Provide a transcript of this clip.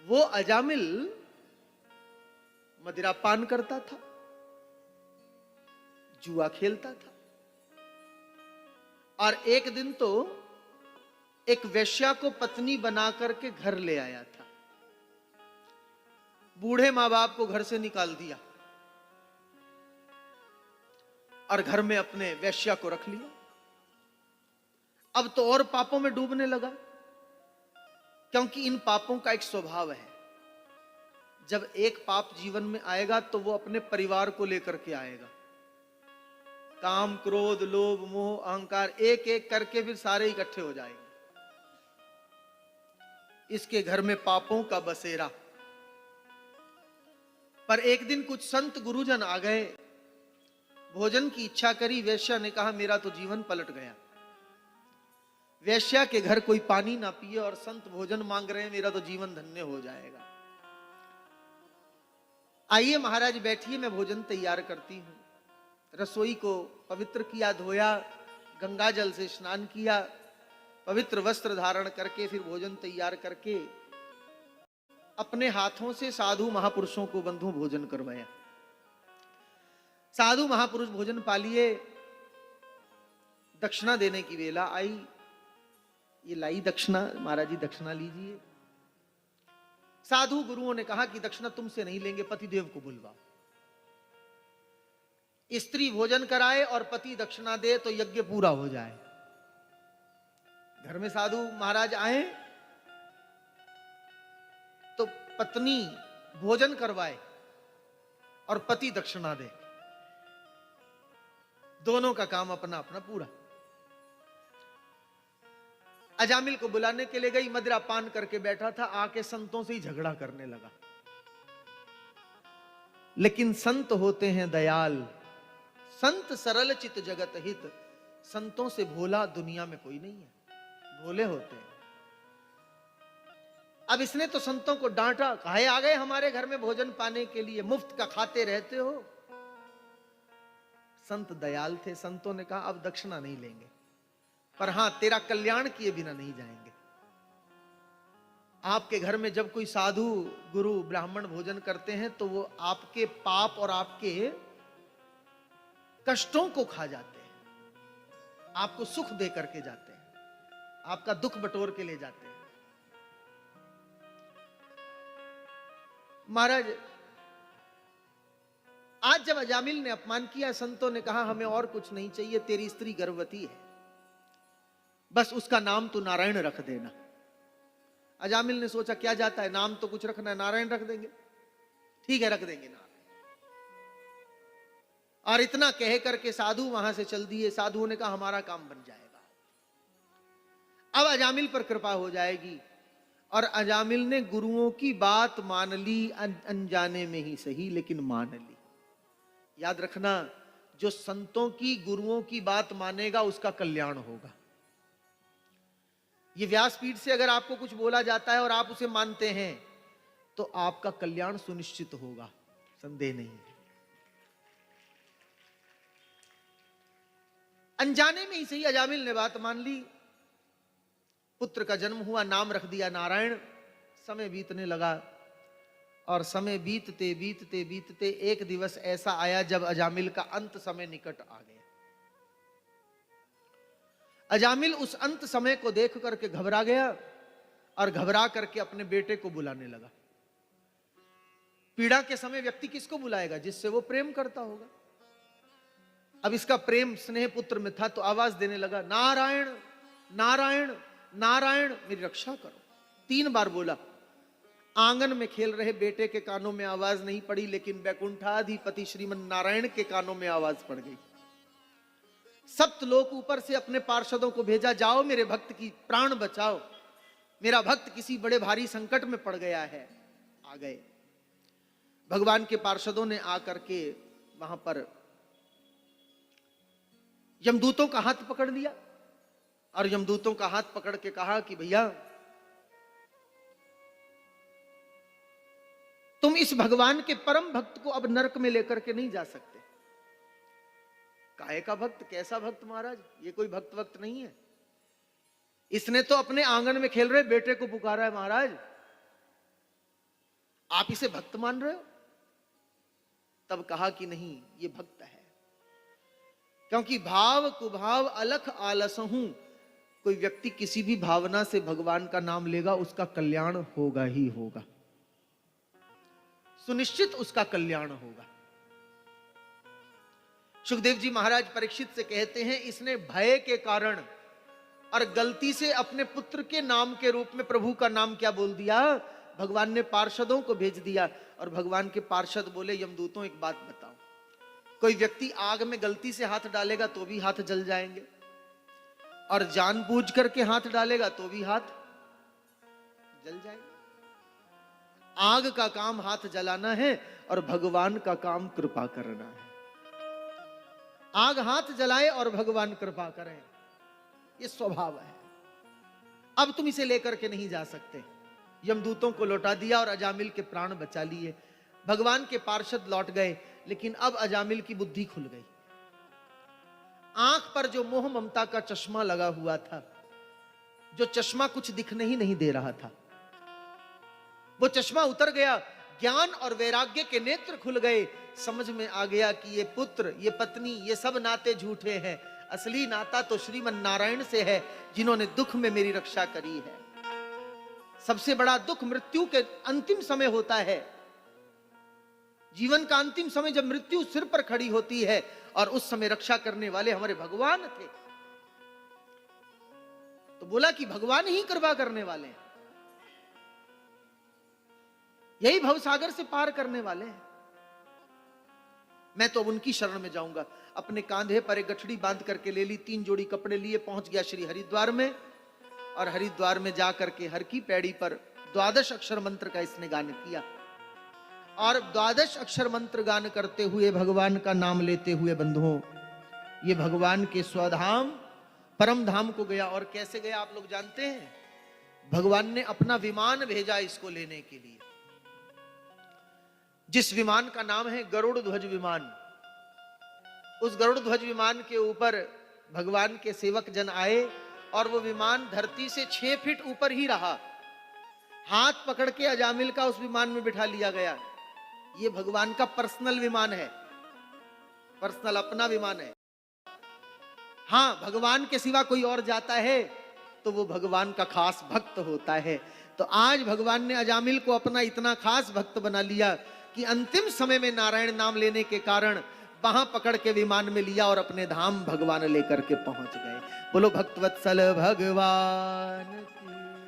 वो अजामिल मदिरा पान करता था, जुआ खेलता था, और एक दिन तो एक वेश्या को पत्नी बना करके घर ले आया था। बूढ़े मां बाप को घर से निकाल दिया और घर में अपने वेश्या को रख लिया। अब तो और पापों में डूबने लगा, क्योंकि इन पापों का एक स्वभाव है, जब एक पाप जीवन में आएगा तो वो अपने परिवार को लेकर के आएगा। काम, क्रोध, लोभ, मोह, अहंकार, एक एक करके फिर सारे इकट्ठे हो जाएंगे। इसके घर में पापों का बसेरा। पर एक दिन कुछ संत गुरुजन आ गए, भोजन की इच्छा करी। वेश्या ने कहा मेरा तो जीवन पलट गया। वेश्या के घर कोई पानी ना पिए और संत भोजन मांग रहे हैं, मेरा तो जीवन धन्य हो जाएगा। आइए महाराज बैठिए, मैं भोजन तैयार करती हूं। रसोई को पवित्र किया, धोया, गंगा जल से स्नान किया, पवित्र वस्त्र धारण करके फिर भोजन तैयार करके अपने हाथों से साधु महापुरुषों को बंधु भोजन करवाया। साधु महापुरुष भोजन पा लिए। दक्षिणा देने की वेला आई। ये लाई दक्षिणा, महाराज जी दक्षिणा लीजिए। साधु गुरुओं ने कहा कि दक्षिणा तुमसे नहीं लेंगे, पतिदेव को बुलवाओ। स्त्री भोजन कराए और पति दक्षिणा दे तो यज्ञ पूरा हो जाए। घर में साधु महाराज आए तो पत्नी भोजन करवाए और पति दक्षिणा दे, दोनों का काम अपना अपना पूरा। अजामिल को बुलाने के लिए गई, मदिरा पान करके बैठा था, आके संतों से ही झगड़ा करने लगा। लेकिन संत होते हैं दयाल, संत सरल चित जगत हित। संतों से भोला दुनिया में कोई नहीं है, भोले होते हैं। अब इसने तो संतों को डांटा, काहे आ गए हमारे घर में भोजन पाने के लिए, मुफ्त का खाते रहते हो। संत दयाल थे। संतों ने कहा अब दक्षिणा नहीं लेंगे, पर हां तेरा कल्याण किए बिना नहीं जाएंगे। आपके घर में जब कोई साधु गुरु ब्राह्मण भोजन करते हैं तो वो आपके पाप और आपके कष्टों को खा जाते हैं, आपको सुख दे करके जाते हैं, आपका दुख बटोर के ले जाते हैं। महाराज आज जब अजामिल ने अपमान किया, संतों ने कहा हमें और कुछ नहीं चाहिए, तेरी स्त्री गर्भवती है, बस उसका नाम तू नारायण रख देना। अजामिल ने सोचा क्या जाता है, नाम तो कुछ रखना है, नारायण रख देंगे। ठीक है, रख देंगे नारायण। और इतना कह करके साधु वहां से चल दिए। साधुओं ने कहा हमारा काम बन जाएगा, अब अजामिल पर कृपा हो जाएगी। और अजामिल ने गुरुओं की बात मान ली, अनजाने में ही सही, लेकिन मान ली। याद रखना, जो संतों की गुरुओं की बात मानेगा उसका कल्याण होगा। ये व्यासपीठ से अगर आपको कुछ बोला जाता है और आप उसे मानते हैं तो आपका कल्याण सुनिश्चित होगा, संदेह नहीं है। अनजाने में ही सही अजामिल ने बात मान ली। पुत्र का जन्म हुआ, नाम रख दिया नारायण। समय बीतने लगा और समय बीतते बीतते बीतते एक दिवस ऐसा आया जब अजामिल का अंत समय निकट आ गया। अजामिल उस अंत समय को देख करके घबरा गया और घबरा करके अपने बेटे को बुलाने लगा। पीड़ा के समय व्यक्ति किसको बुलाएगा? जिससे वो प्रेम करता होगा। अब इसका प्रेम स्नेह पुत्र में था तो आवाज देने लगा, नारायण नारायण नारायण मेरी रक्षा करो। 3 बार बोला। आंगन में खेल रहे बेटे के कानों में आवाज नहीं पड़ी, लेकिन वैकुंठाधिपति श्रीमन नारायण के कानों में आवाज पड़ गई। सप्तलोक ऊपर से अपने पार्षदों को भेजा, जाओ मेरे भक्त की प्राण बचाओ, मेरा भक्त किसी बड़े भारी संकट में पड़ गया है। आ गए भगवान के पार्षदों ने आकर के वहां पर यमदूतों का हाथ पकड़ लिया और यमदूतों का हाथ पकड़ के कहा कि भैया तुम इस भगवान के परम भक्त को अब नरक में लेकर के नहीं जा सकते। काहे का भक्त? कैसा भक्त महाराज? ये कोई भक्त वक्त नहीं है। इसने तो अपने आंगन में खेल रहे बेटे को पुकारा है महाराज। आप इसे भक्त मान रहे हो? तब कहा कि नहीं, ये भक्त है। क्योंकि भाव कुभाव अलख आलसहूं, कोई व्यक्ति किसी भी भावना से भगवान का नाम लेगा, उसका कल्याण होगा ही होगा, सुनिश्चित उसका कल्याण होगा। सुखदेव जी महाराज परीक्षित से कहते हैं, इसने भय के कारण और गलती से अपने पुत्र के नाम के रूप में प्रभु का नाम क्या बोल दिया? भगवान ने पार्षदों को भेज दिया और भगवान के पार्षद बोले, यमदूतों एक बात बताओ, कोई व्यक्ति आग में गलती से हाथ डालेगा तो भी हाथ जल जाएंगे, और जानबूझ करके हाथ डालेगा तो भी हाथ जल जाएगा। आग का काम हाथ जलाना है और भगवान का काम कृपा करना है। आग हाथ जलाए और भगवान कृपा करें, ये स्वभाव है। अब तुम इसे लेकर के नहीं जा सकते। यमदूतों को लौटा दिया और अजामिल के प्राण बचा लिए। भगवान के पार्षद लौट गए, लेकिन अब अजामिल की बुद्धि खुल गई। आंख पर जो मोह ममता का चश्मा लगा हुआ था, जो चश्मा कुछ दिखने ही नहीं दे रहा था, वो चश्मा उतर गया। ज्ञान और वैराग्य के नेत्र खुल गए। समझ में आ गया कि ये पुत्र, ये पत्नी, ये सब नाते झूठे हैं। असली नाता तो श्रीमन नारायण से है, जिन्होंने दुख में मेरी रक्षा करी है। सबसे बड़ा दुख मृत्यु के अंतिम समय होता है। जीवन का अंतिम समय जब मृत्यु सिर पर खड़ी होती है, और उस समय रक्षा करने वाले हमारे भगवान थे। तो बोला कि भगवान ही कृपा करने वाले हैं, यही भवसागर से पार करने वाले हैं। मैं तो उनकी शरण में जाऊंगा। अपने कांधे पर एक गठड़ी बांध करके ले ली, 3 जोड़ी कपड़े लिए पहुंच गया श्री हरिद्वार में। और हरिद्वार में जाकर के हर की पैड़ी पर 12 अक्षर मंत्र का इसने गान किया। और 12 अक्षर मंत्र गान करते हुए, भगवान का नाम लेते हुए बंधुओं, ये भगवान के स्वधाम परम धाम को गया। और कैसे गया आप लोग जानते हैं? भगवान ने अपना विमान भेजा इसको लेने के लिए, जिस विमान का नाम है गरुड़ ध्वज विमान। उस गरुड़ ध्वज विमान के ऊपर भगवान के सेवक जन आए, और वो विमान धरती से 6 फीट ऊपर ही रहा। हाथ पकड़ के अजामिल का उस विमान में बिठा लिया गया। ये भगवान का पर्सनल विमान है, पर्सनल अपना विमान है। हां, भगवान के सिवा कोई और जाता है तो वो भगवान का खास भक्त होता है। तो आज भगवान ने अजामिल को अपना इतना खास भक्त बना लिया कि अंतिम समय में नारायण नाम लेने के कारण वहां पकड़ के विमान में लिया और अपने धाम भगवान लेकर के पहुंच गए। बोलो भक्तवत्सल भगवान की।